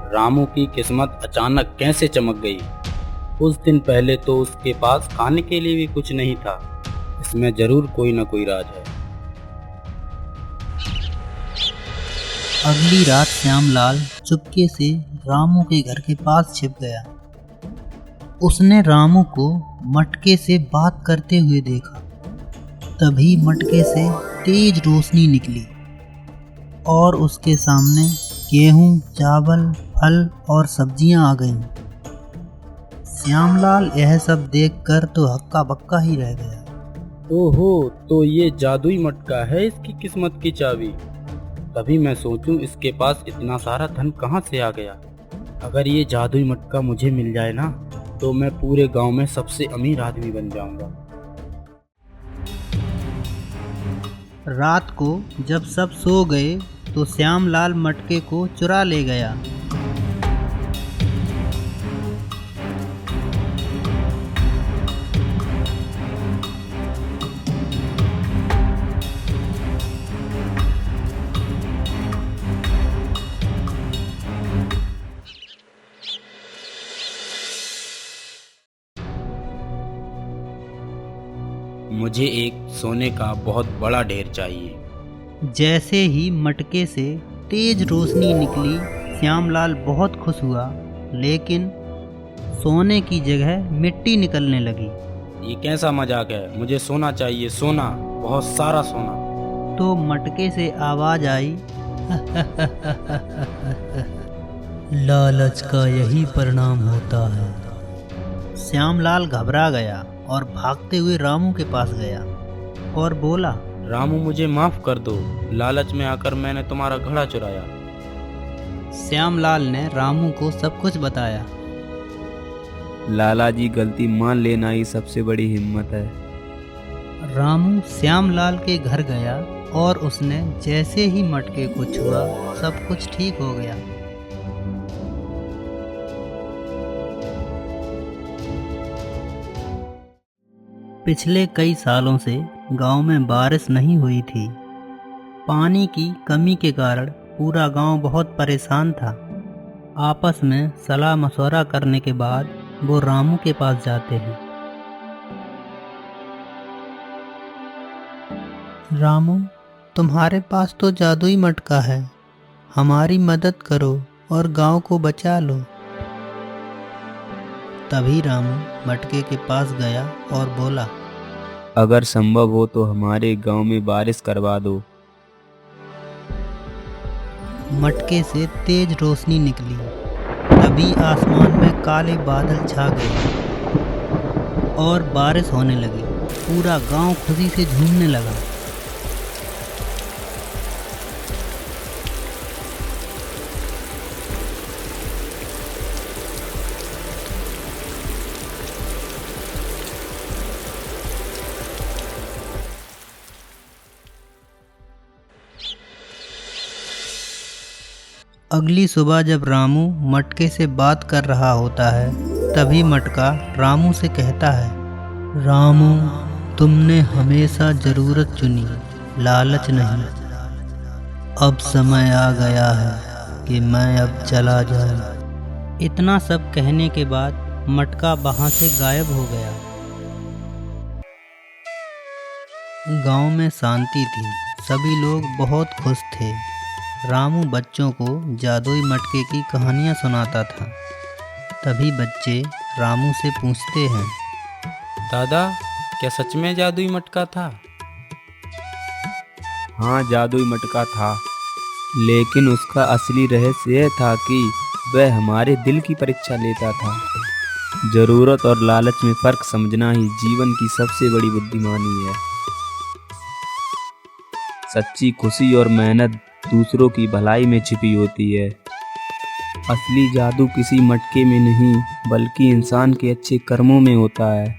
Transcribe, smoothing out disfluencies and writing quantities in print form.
रामू की किस्मत अचानक कैसे चमक गई। कुछ दिन पहले तो उसके पास खाने के लिए भी कुछ नहीं था। इसमें जरूर कोई न कोई राज है। अगली रात श्यामलाल चुपके से रामू के घर के पास छिप गया। उसने रामू को मटके से बात करते हुए देखा। तभी मटके से तेज रोशनी निकली और उसके सामने गेहूं, चावल, फल और सब्जियां आ गईं। श्यामलाल यह सब देखकर तो हक्का बक्का ही रह गया। ओहो, तो ये जादुई मटका है इसकी किस्मत की चाबी। तभी मैं सोचूं इसके पास इतना सारा धन कहाँ से आ गया। अगर ये जादुई मटका मुझे मिल जाए ना, तो मैं पूरे गांव में सबसे अमीर आदमी बन जाऊंगा। रात को जब सब सो गए तो श्यामलाल मटके को चुरा ले गया। मुझे एक सोने का बहुत बड़ा ढेर चाहिए। जैसे ही मटके से तेज रोशनी निकली, श्यामलाल बहुत खुश हुआ, लेकिन सोने की जगह मिट्टी निकलने लगी। ये कैसा मजाक है? मुझे सोना चाहिए, सोना, बहुत सारा सोना। तो मटके से आवाज आई, लालच का यही परिणाम होता है। श्यामलाल घबरा गया और भागते हुए रामू के पास गया और बोला, रामू, मुझे माफ कर दो। लालच में आकर मैंने तुम्हारा घड़ा चुराया। श्यामलाल ने रामू को सब कुछ बताया। लाला जी, गलती मान लेना ही सबसे बड़ी हिम्मत है। रामू श्यामलाल के घर गया और उसने जैसे ही मटके को छुआ, सब कुछ ठीक हो गया। पिछले कई सालों से गांव में बारिश नहीं हुई थी। पानी की कमी के कारण पूरा गांव बहुत परेशान था। आपस में सलाह मशवरा करने के बाद वो रामू के पास जाते हैं। रामू, तुम्हारे पास तो जादुई मटका है, हमारी मदद करो और गांव को बचा लो। तभी रामू मटके के पास गया और बोला, अगर संभव हो तो हमारे गांव में बारिश करवा दो। मटके से तेज रोशनी निकली। तभी आसमान में काले बादल छा गए और बारिश होने लगी। पूरा गांव खुशी से झूमने लगा। अगली सुबह जब रामू मटके से बात कर रहा होता है, तभी मटका रामू से कहता है, रामू, तुमने हमेशा जरूरत चुनी, लालच नहीं। अब समय आ गया है कि मैं अब चला जाऊं। इतना सब कहने के बाद मटका वहां से गायब हो गया। गांव में शांति थी, सभी लोग बहुत खुश थे। रामू बच्चों को जादुई मटके की कहानियाँ सुनाता था। तभी बच्चे रामू से पूछते हैं, दादा, क्या सच में जादुई मटका था? हाँ, जादुई मटका था, लेकिन उसका असली रहस्य यह था कि वह हमारे दिल की परीक्षा लेता था। जरूरत और लालच में फर्क समझना ही जीवन की सबसे बड़ी बुद्धिमानी है। सच्ची खुशी और मेहनत दूसरों की भलाई में छिपी होती है। असली जादू किसी मटके में नहीं, बल्कि इंसान के अच्छे कर्मों में होता है।